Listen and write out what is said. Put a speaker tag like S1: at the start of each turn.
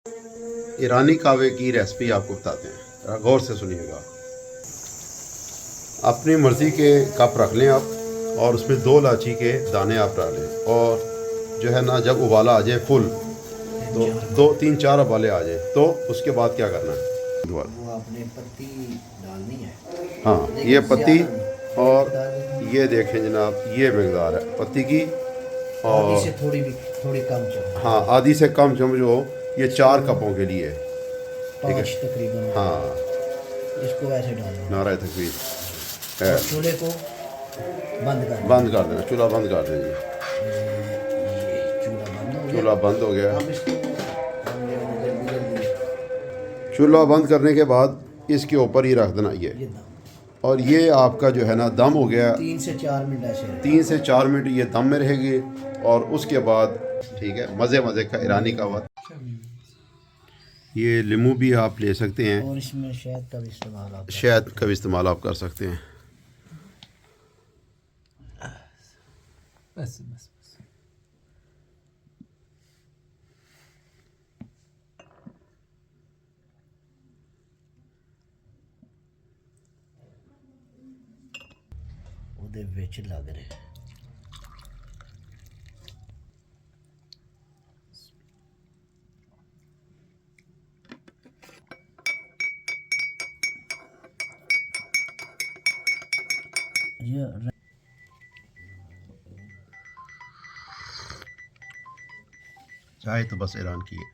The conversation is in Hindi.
S1: ईरानी कहवे की रेसिपी आपको बताते हैं, गौर से सुनिएगा। अपनी मर्ज़ी के कप रख लें आप, और उसमें 2 इलायची के दाने आप डालें, और जो है ना, जब उबाला आ जाए फुल, तो 2-3-4 उबाले आ जाए, तो उसके बाद क्या करना है,
S2: वो आपने पत्ती डालनी है।
S1: हाँ ये पत्ती, और ये देखें जनाब, ये मकदार है पत्ती की,
S2: आधी से
S1: और
S2: थोड़ी कम चम्मच।
S1: हाँ आधी से कम चम्मच हो, ये 4 कपों के लिए, ठीक
S2: 5
S1: है।
S2: तकरीबन।
S1: हाँ,
S2: इसको ऐसे डालना
S1: नारा तकबीर
S2: और
S1: है।
S2: चूल्हे को
S1: बंद कर देना, चूल्हा बंद कर देना।
S2: ये चूल्हा बंद हो गया।
S1: चूल्हा बंद हो गया।
S2: अब इसको
S1: चूल्हा बंद करने के बाद इसके ऊपर ही रख देना ये,
S2: दम
S1: और ये आपका जो है ना दम हो गया।
S2: 3 से 4 मिनट ऐसे
S1: 3 से 4 मिनट ये दम में रहेगी, और उसके बाद ठीक है, मज़े मज़े का ईरानी कहवा। ये लीमू भी आप ले सकते हैं,
S2: और इसमें शहद का भी इस्तेमाल आप
S1: शहद का भी इस्तेमाल आप कर सकते हैं।
S3: बस बस बस।
S2: ਉਹਦੇ ਵਿੱਚ ਲੱਗ ਰਿਹਾ। ये
S1: चाहे तो बस ईरान की है।